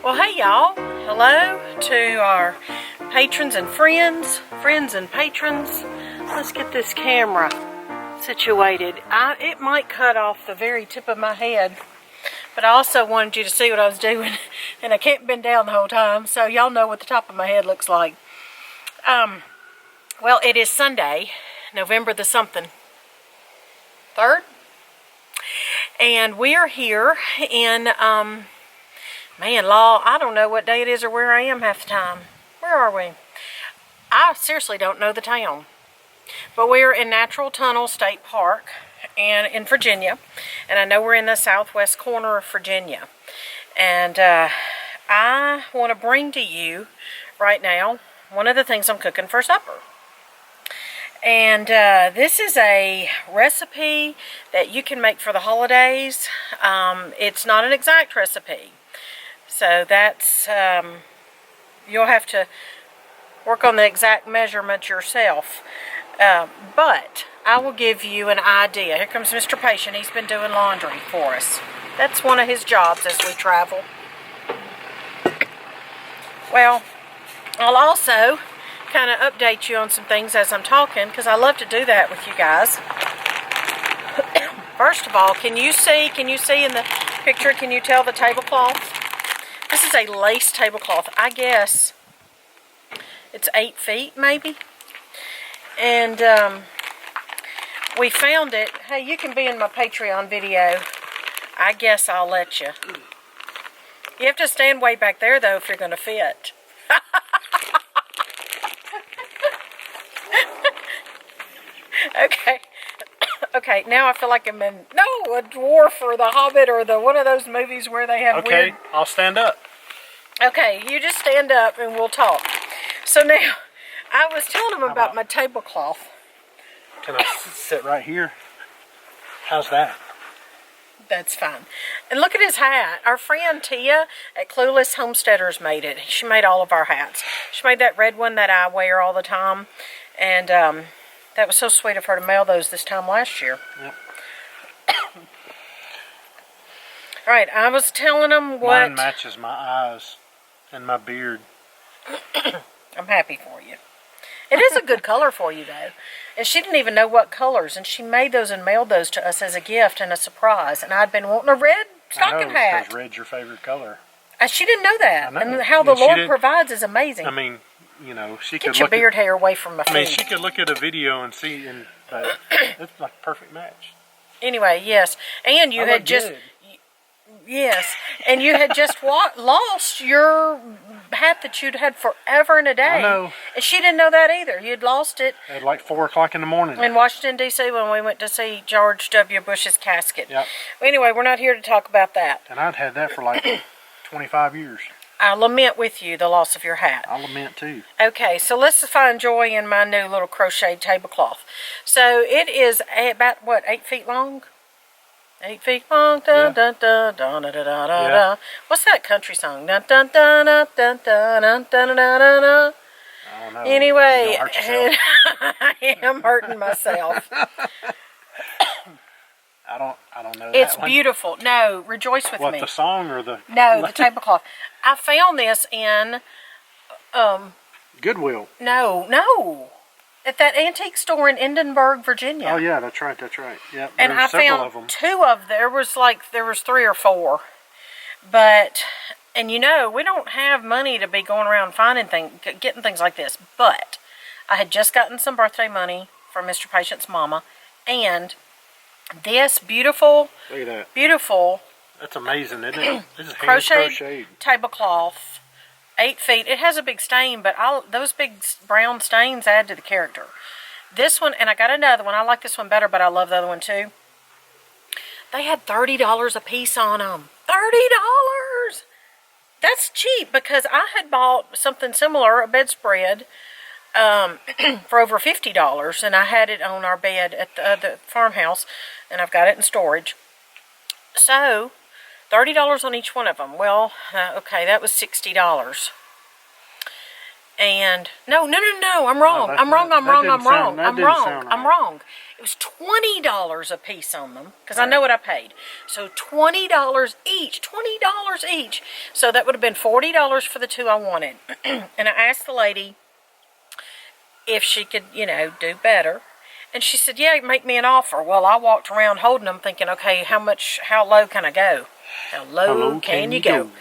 Well, hey y'all. Hello to our patrons and friends and patrons. Let's get this camera situated. It might cut off the very tip of my head, but I also wanted you to see what I was doing, and I can't bend down the whole time, so y'all know what the top of my head looks like. Well, it is Sunday, November the something, 3rd, and we are here in, man, Law, I don't know what day it is or where I am half the time. Where are we? I seriously don't know the town. But we're in Natural Tunnel State Park and in Virginia. And I know we're in the southwest corner of Virginia. And I want to bring to you right now one of the things I'm cooking for supper. And this is a recipe that you can make for the holidays. It's not an exact recipe. So that's, you'll have to work on the exact measurement yourself. But I will give you an idea. Here comes Mr. Patient. He's been doing laundry for us. That's one of his jobs as we travel. Well, I'll also kind of update you on some things as I'm talking, because I love to do that with you guys. First of all, can you see in the picture, can you tell the tablecloth? This is a lace tablecloth. I guess it's 8 feet maybe. And we found it. Hey, you can be in my Patreon video. I guess I'll let you. You have to stand way back there though if you're going to fit. Okay. Okay, now I feel like I'm in, a dwarf or the Hobbit or the one of those movies where they have weird... Okay, I'll stand up. Okay, you just stand up and we'll talk. So now, I was telling them about my tablecloth. Can I sit right here? How's that? That's fine. And look at his hat. Our friend Tia at Clueless Homesteaders made it. She made all of our hats. She made that red one that I wear all the time. And that was so sweet of her to mail those this time last year. Yep. All right, I was telling them what... Mine matches my eyes and my beard. I'm happy for you. It is a good color for you, though. And she didn't even know what colors, and she made those and mailed those to us as a gift and a surprise. And I'd been wanting a red stocking hat. Because red's your favorite color. She didn't know that. I know. And how the Lord provides is amazing. I mean, you know, she could Get your beard hair away from my feet. I mean, she could look at a video and see, but it's like a perfect match. Anyway, yes. And you had just... Good. Yes, and you had just lost your hat that you'd had forever and a day. I know. And she didn't know that either. You'd lost it At like 4 o'clock in the morning. in Washington, D.C. when we went to see George W. Bush's casket. Yep. Anyway, we're not here to talk about that. And I'd had that for like 25 years. I lament with you the loss of your hat. I lament too. Okay, so let's find joy in my new little crocheted tablecloth. So it is about, what, 8 feet long? 8 feet long, dun, dun, dun, dun, dun, dun, dun, dun, dun. What's that country song? Dun, dun, dun, dun, dun, dun, dun, dun, dun, dun, dun. I don't know. Anyway, I am hurting myself. I don't know. It's beautiful. No, rejoice with me. What, the song or the... No, the tablecloth. I found this in... Goodwill. No. At that antique store in Edinburgh, Virginia. Oh yeah, that's right. Yep. And I found two of them. There was 3 or 4. But, and you know, we don't have money to be going around finding getting things like this. But I had just gotten some birthday money from Mr. Patient's mama, and this beautiful, look at that. Beautiful. That's amazing, isn't it? This is crocheted tablecloth. 8 feet. It has a big stain, but those big brown stains add to the character. This one, and I got another one. I like this one better, but I love the other one too. They had $30 a piece on them. $30! That's cheap, because I had bought something similar, a bedspread, for over $50, and I had it on our bed at the farmhouse, and I've got it in storage. So... $30 on each one of them. Well, okay, that was $60. And no, I'm wrong. No, I'm wrong. right. It was $20 a piece on them because I know what I paid. So $20 each. $20 each. So that would have been $40 for the two I wanted. And I asked the lady if she could, do better. And she said, yeah, make me an offer. Well, I walked around holding them thinking, okay, how low can I go? How low can you go?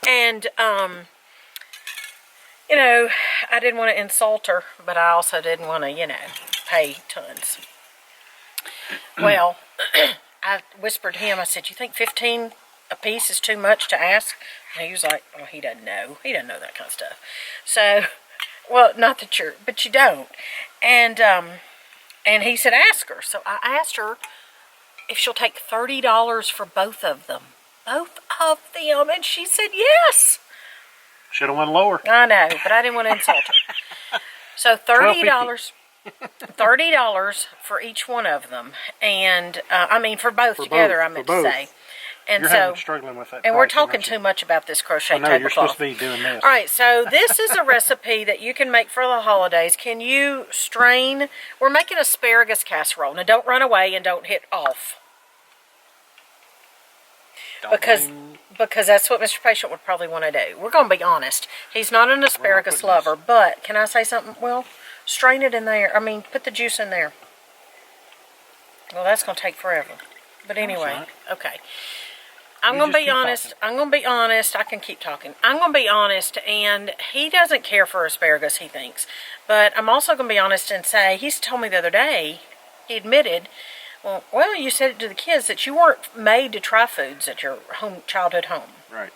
And, I didn't want to insult her, but I also didn't want to, pay tons. Well, I whispered to him, I said, you think 15 a piece is too much to ask? And he was like, well, he doesn't know. He doesn't know that kind of stuff. So, well, not that but you don't. And he said, ask her. So I asked her if she'll take $30 for both of them. Both of them. And she said, yes. Should have went lower. I know, but I didn't want to insult her. So $30 for each one of them. And, for both together, I meant to say. And you're struggling with that. And we're talking too much about this crochet tablecloth. You're supposed to be doing this. All right, so this is a recipe that you can make for the holidays. Can you strain? We're making asparagus casserole. Now, don't run away and don't hit off. Because that's what Mr. Patient would probably want to do. We're going to be honest. He's not an asparagus lover, but can I say something? Well, strain it in there. Put the juice in there. Well, that's going to take forever. But anyway, okay. I'm going to be honest. I can keep talking. I'm going to be honest, and he doesn't care for asparagus, he thinks. But I'm also going to be honest and say, he's told me the other day, he admitted, well, you said it to the kids that you weren't made to try foods at your childhood home. Right.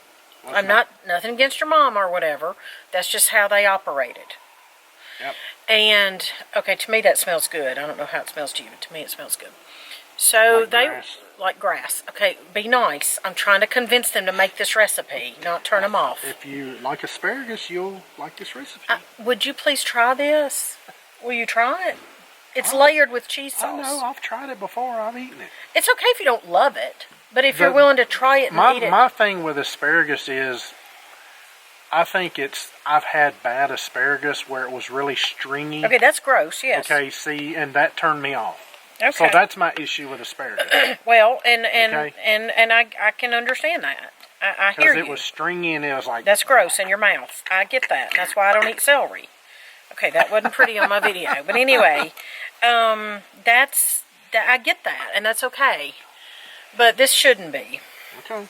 I'm nothing against your mom or whatever. That's just how they operated. Yep. And, okay, to me that smells good. I don't know how it smells to you, but to me it smells good. So like grass. Okay, be nice. I'm trying to convince them to make this recipe, not turn them off. If you like asparagus, you'll like this recipe. Would you please try this? Will you try it? It's layered with cheese sauce. I know. I've tried it before. I've eaten it. It's okay if you don't love it, but if you're willing to try it and eat it. My thing with asparagus is, I think I've had bad asparagus where it was really stringy. Okay, that's gross, yes. Okay, see, and that turned me off. Okay. So that's my issue with asparagus. Well, and I can understand that. I hear you. Because it was stringy and it was like... That's gross in your mouth. I get that. That's why I don't eat celery. Okay, that wasn't pretty on my video. But anyway, I get that, and that's okay. But this shouldn't be. Okay.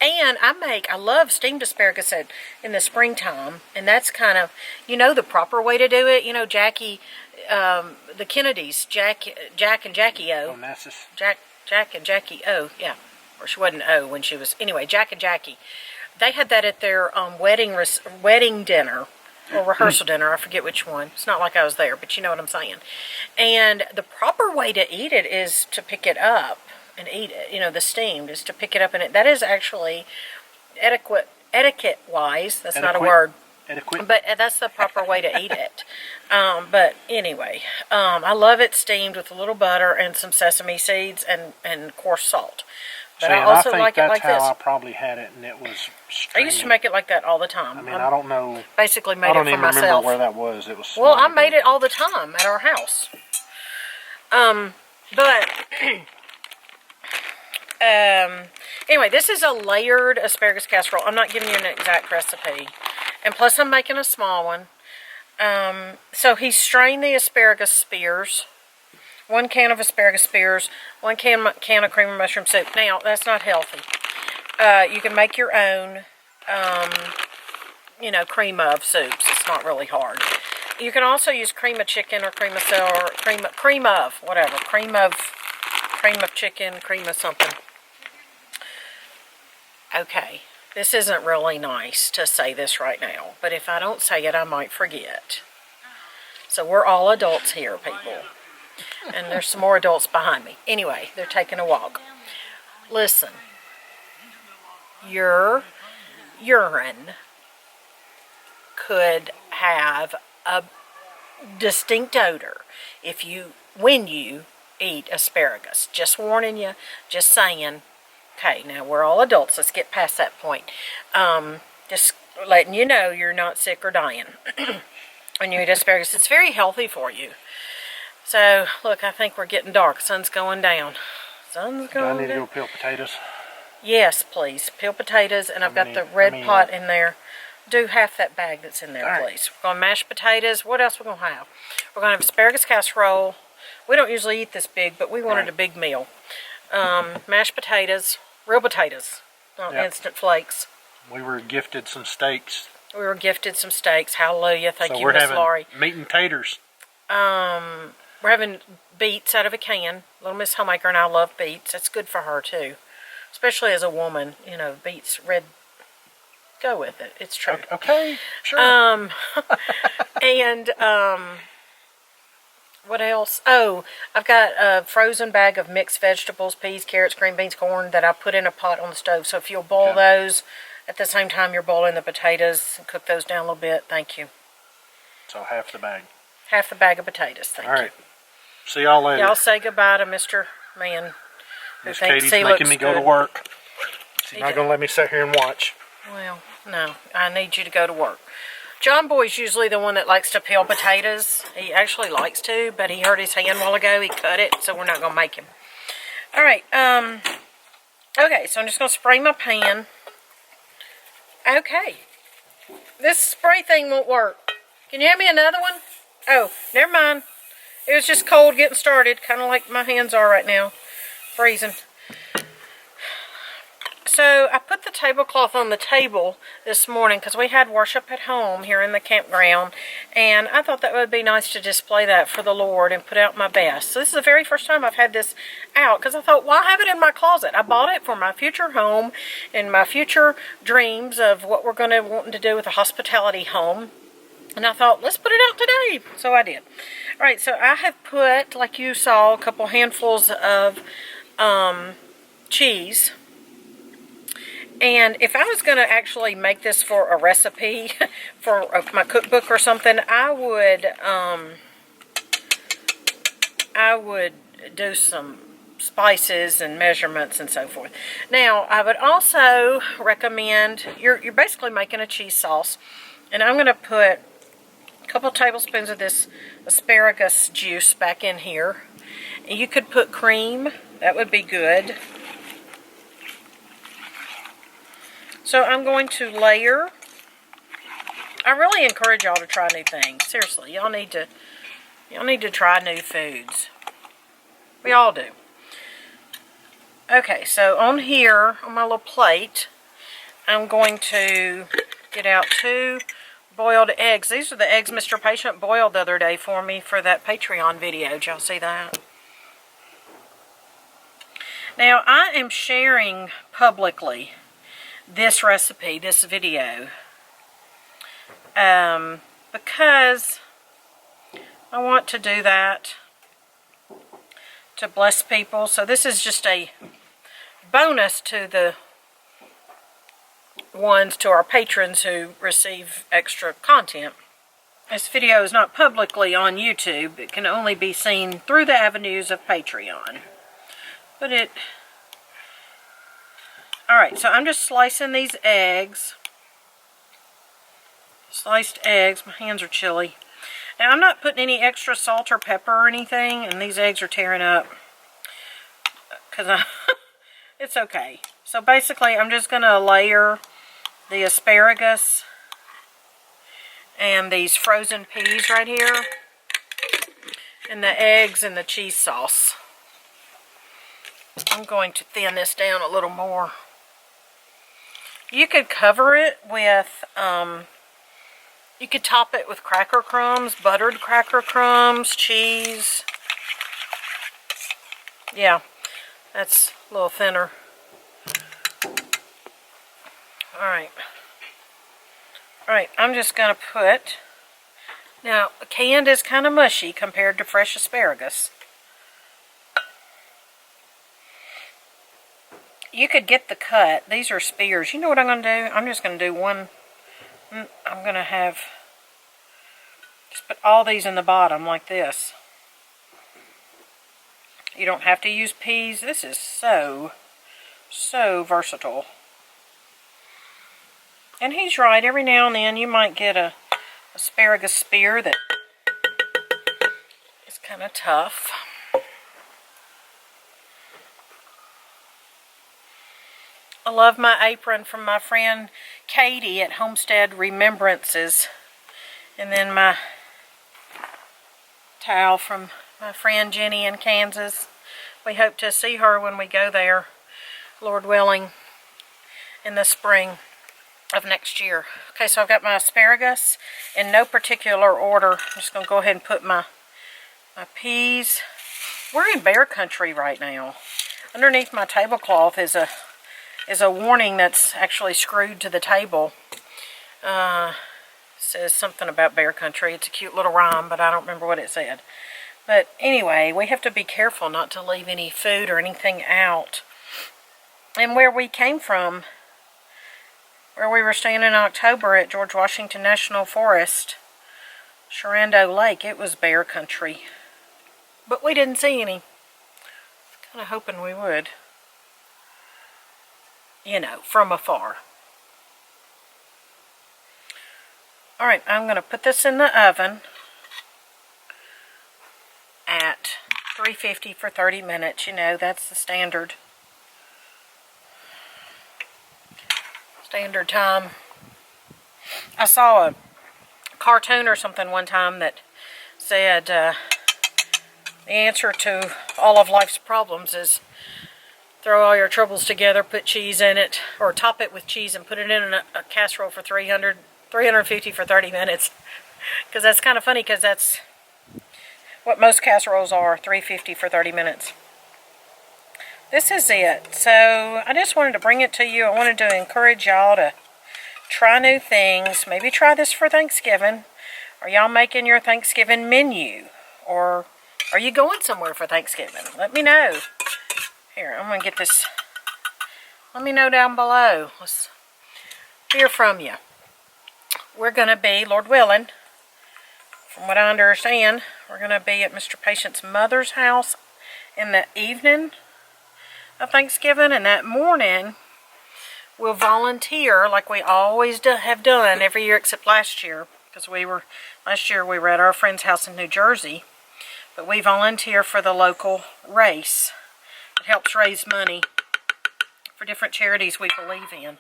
And I love steamed asparagus in the springtime, and that's kind of, the proper way to do it. Jackie, the Kennedys, Jack and Jackie O. Onassis. Jack and Jackie O, yeah. Or she wasn't O when she was, anyway, Jack and Jackie. They had that at their wedding dinner, or rehearsal dinner, I forget which one. It's not like I was there, but you know what I'm saying. And the proper way to eat it is to pick it up and eat it. The steamed is to pick it up, and that is actually etiquette-wise. That's not a word. Adequate. But that's the proper way to eat it. But anyway, I love it steamed with a little butter and some sesame seeds and coarse salt. But I also like it like this. That's how I probably had it, and it was stringy. I used to make it like that all the time. I don't know. Basically made it for myself. I don't even remember where that was. It was. Well, I made it all the time at our house. But anyway, this is a layered asparagus casserole. I'm not giving you an exact recipe. And plus I'm making a small one. So he strained the asparagus spears. 1 can of asparagus spears. 1 can of cream of mushroom soup. Now, that's not healthy. You can make your own, cream of soups. It's not really hard. You can also use cream of chicken or cream of celery, cream of chicken, cream of something. Okay, this isn't really nice to say this right now, but if I don't say it, I might forget. So we're all adults here, people. And there's some more adults behind me. Anyway, they're taking a walk. Listen, your urine could have a distinct odor when you eat asparagus. Just warning you, just saying. Okay, now we're all adults. Let's get past that point. Just letting you know you're not sick or dying when you eat asparagus. It's very healthy for you. So, look, I think we're getting dark. Sun's going down. Sun's going down. Do I need to go peel potatoes? Yes, please. Peel potatoes, and I've got the red pot in there. Do half that bag that's in there, please. We're going to mash potatoes. What else we're going to have? We're going to have asparagus casserole. We don't usually eat this big, but we wanted a big meal. Mashed potatoes, real potatoes, not instant flakes. We were gifted some steaks. Hallelujah. Thank you, Miss Laurie. We're having meat and taters. We're having beets out of a can. Little Miss Homemaker and I love beets. That's good for her, too. Especially as a woman, you know, beets, red, go with it. It's true. Okay, sure. And, what else? Oh, I've got a frozen bag of mixed vegetables, peas, carrots, green beans, corn, that I put in a pot on the stove. So if you'll boil those at the same time you're boiling the potatoes, and cook those down a little bit. Thank you. So half the bag. Half the bag of potatoes. Thank you. All right. See y'all later. Y'all say goodbye to Mr. Man. Miss Katie's making me go to work. She's not going to let me sit here and watch. Well, no. I need you to go to work. John Boy's usually the one that likes to peel potatoes. He actually likes to, but he hurt his hand a while ago. He cut it, so we're not going to make him. All right. Okay, so I'm just going to spray my pan. Okay. This spray thing won't work. Can you hand me another one? Oh, never mind. It was just cold getting started, kind of like my hands are right now. Freezing. So I put the tablecloth on the table this morning because we had worship at home here in the campground, and I thought that would be nice to display that for the Lord and put out my best. So this is the very first time I've had this out because I thought, why have it in my closet? I bought it for my future home and my future dreams of what we're going to want to do with a hospitality home. And I thought, let's put it out today. So I did. All right, so I have put, like you saw, a couple handfuls of cheese. And if I was going to actually make this for a recipe, for my cookbook or something, I would do some spices and measurements and so forth. Now, I would also recommend, you're basically making a cheese sauce. And I'm going to put a couple tablespoons of this asparagus juice back in here. And you could put cream. That would be good. So I'm going to layer. I really encourage y'all to try new things. Seriously, y'all need to try new foods. We all do. Okay, so on here, on my little plate, I'm going to get out 2 boiled eggs. These are the eggs Mr. Patient boiled the other day for me for that Patreon video. Did y'all see that? Now, I am sharing publicly this recipe, this video, because I want to do that to bless people. So this is just a bonus to the ones, to our patrons who receive extra content. This video is not publicly on YouTube. It can only be seen through the avenues of Patreon. But it... Alright, so I'm just slicing these eggs. Sliced eggs. My hands are chilly. Now, I'm not putting any extra salt or pepper or anything, and these eggs are tearing up. Because it's okay. So basically, I'm just going to layer the asparagus and these frozen peas right here, and the eggs and the cheese sauce. I'm going to thin this down a little more. You could cover it with, you could top it with cracker crumbs, buttered cracker crumbs, cheese. Yeah, that's a little thinner. Alright. Alright, I'm just going to put, now, canned is kind of mushy compared to fresh asparagus. You could get the cut. These are spears. You know what I'm going to do? I'm just going to do one. I'm going to have, just put all these in the bottom like this. You don't have to use peas. This is so versatile. And he's right. Every now and then you might get a asparagus spear that is kind of tough. I love my apron from my friend Katie at Homestead Remembrances. And then my towel from my friend Jenny in Kansas. We hope to see her when we go there, Lord willing, in the spring of next year. Okay, so I've got my asparagus in no particular order. I'm just going to go ahead and put my peas. We're in bear country right now. Underneath my tablecloth is a warning that's actually screwed to the table. Says something about bear country. It's a cute little rhyme, but I don't remember what it said. But anyway, we have to be careful not to leave any food or anything out. And where we came from, where we were staying in October at George Washington National Forest, Shenandoah Lake, it was bear country. But we didn't see any. Kind of hoping we would. You know, from afar. Alright, I'm going to put this in the oven at 350 for 30 minutes. You know, that's the standard time. I saw a cartoon or something one time that said the answer to all of life's problems is throw all your troubles together, put cheese in it, or top it with cheese and put it in a casserole for 350 for 30 minutes. Because that's kind of funny, because that's what most casseroles are, 350 for 30 minutes. This is it. So I just wanted to bring it to you. I wanted to encourage y'all to try new things. Maybe try this for Thanksgiving. Are y'all making your Thanksgiving menu? Or are you going somewhere for Thanksgiving? Let me know. Here, I'm going to get this. Let me know down below. Let's hear from you. We're going to be, Lord willing, from what I understand, we're going to be at Mr. Patient's mother's house in the evening of Thanksgiving. And that morning, we'll volunteer like we always have done every year except last year. Because last year we were at our friend's house in New Jersey. But we volunteer for the local race. It helps raise money for different charities we believe in.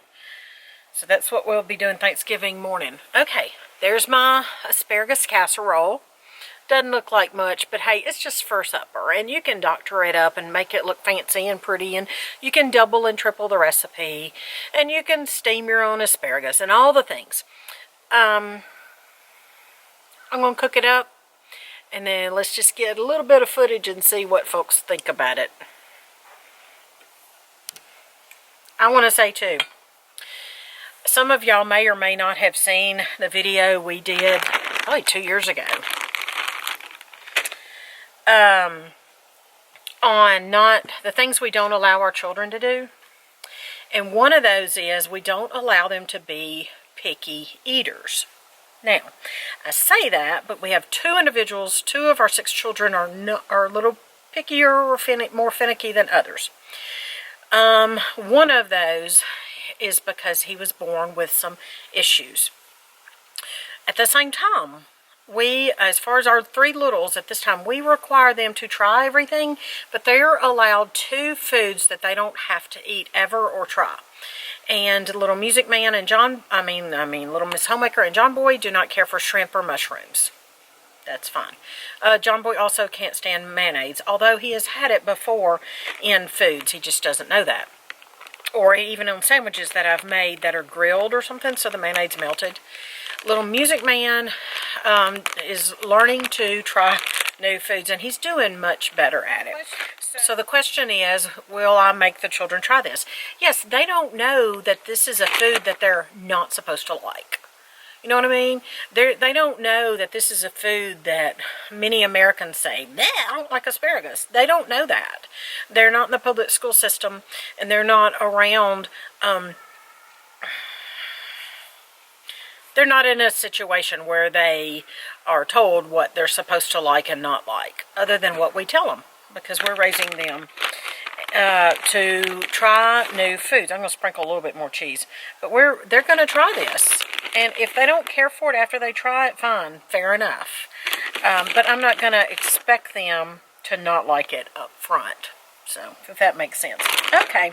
So that's what we'll be doing Thanksgiving morning. Okay, there's my asparagus casserole. Doesn't look like much, but hey, it's just for supper. And you can doctor it up and make it look fancy and pretty. And you can double and triple the recipe. And you can steam your own asparagus and all the things. I'm going to cook it up. And then let's just get a little bit of footage and see what folks think about it. I want to say too, some of y'all may or may not have seen the video we did probably 2 years ago on the things we don't allow our children to do. And one of those is we don't allow them to be picky eaters. Now, I say that, but we have two individuals, 2 of our 6 children are a little pickier or more finicky than others. One of those is because he was born with some issues. At the same time, we, as far as our 3 littles at this time, we require them to try everything, but they're allowed 2 foods that they don't have to eat ever or try. And Little Music Man and Little Miss Homemaker and John Boy do not care for shrimp or mushrooms. That's fine. John Boy also can't stand mayonnaise, although he has had it before in foods. He just doesn't know that. Or even on sandwiches that I've made that are grilled or something, so the mayonnaise melted. Little Music Man is learning to try new foods, and he's doing much better at it. So the question is, will I make the children try this? Yes, they don't know that this is a food that they're not supposed to like. You know what I mean? They don't know that this is a food that many Americans say, "Nah, I don't like asparagus." They don't know that. They're not in the public school system, and they're not around, they're not in a situation where they are told what they're supposed to like and not like, other than what we tell them, because we're raising them to try new foods. I'm going to sprinkle a little bit more cheese. But they're going to try this. And if they don't care for it after they try it, fine. Fair enough. But I'm not going to expect them to not like it up front. So, if that makes sense. Okay.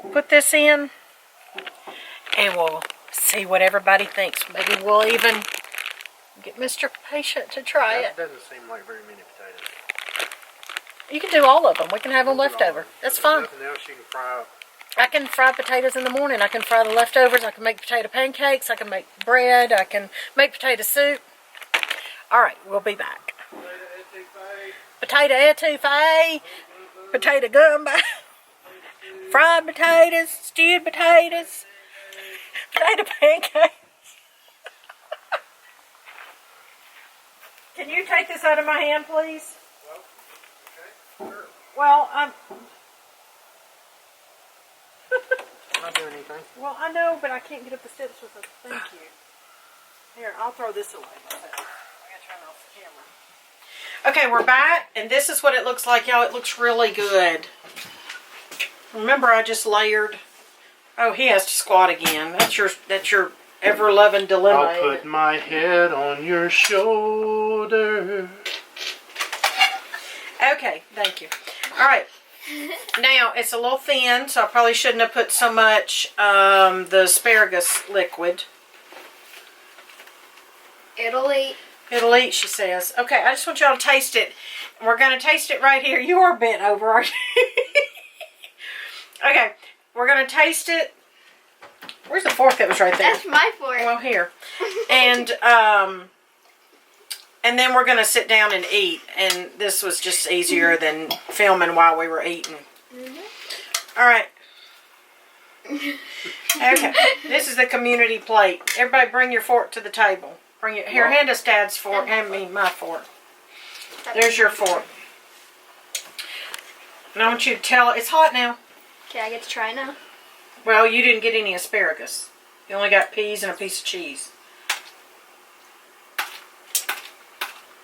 We'll put this in. And we'll see what everybody thinks. Maybe we'll even get Mr. Patient to try it. That doesn't seem like very many potatoes. You can do all of them. We can have them left over. That's fine. Nothing else you can fry up. I can fry potatoes in the morning. I can fry the leftovers. I can make potato pancakes. I can make bread. I can make potato soup. All right, we'll be back. Potato etouffee. Potato gumbo. Fried potatoes. Stewed potatoes. Potato pancakes. Can you take this out of my hand, please? Okay, sure. Well, I'm not doing anything. Well, I know, but I can't get up the steps with a thank you. Here, I'll throw this away. I gotta turn off the camera. Okay, we're back, and this is what it looks like, y'all. It looks really good. Remember, I just layered. Oh, he has to squat again. That's your ever-loving dilemma. I'll put my head on your shoulder. Okay, thank you. All right. Now, it's a little thin, so I probably shouldn't have put so much the asparagus liquid. It'll eat. It'll eat, she says. Okay, I just want y'all to taste it. And we're going to taste it right here. You are bent over, aren't you? Okay, we're going to taste it. Where's the fork that was right there? That's my fork. Well, here. And then we're going to sit down and eat. And this was just easier than filming while we were eating. All right. Okay. This is the community plate. Everybody bring your fork to the table. Bring it. Here, hand us Dad's fork. Hand me my fork. There's your fork. And I want you to tell it. It's hot now. Okay, I get to try now. Well, you didn't get any asparagus. You only got peas and a piece of cheese.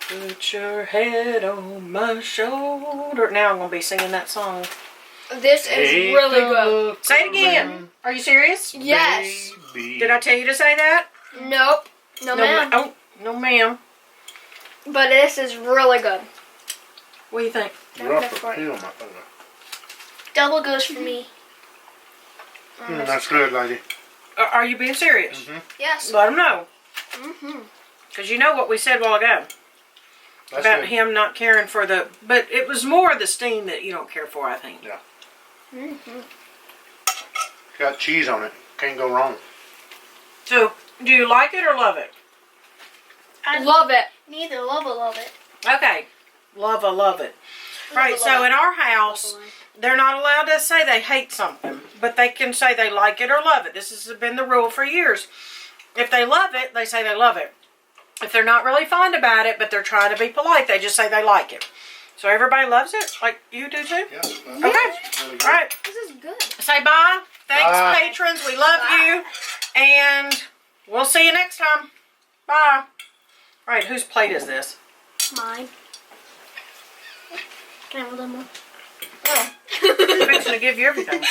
Put your head on my shoulder. Now I'm going to be singing that song. This is really good. Say it again. Are you serious? Yes. Baby. Did I tell you to say that? Nope. No, ma'am. Oh, no, ma'am. But this is really good. What do you think? Rough or peel, my fella. Double goes for me. That's good, lady. Are you being serious? Mm-hmm. Yes. Let them know. Mm-hmm. Because you know what we said a while ago. That's About good. him not caring for the... But it was more the steam that you don't care for, I think. Yeah. Mm-hmm. Got cheese on it. Can't go wrong. So, do you like it or love it? I love it. Neither love it. Okay. Love it. Right, so in our house, they're not allowed to say they hate something. But they can say they like it or love it. This has been the rule for years. If they love it, they say they love it. If they're not really fond about it, but they're trying to be polite, they just say they like it. So everybody loves it? Like you do too? Yeah. Okay. Really good. All right. This is good. Say bye. Thanks, Bye. patrons. We love you. And we'll see you next time. Bye. All right, whose plate is this? Mine. Can I have a little more? Well, I'm fixing to give you everything.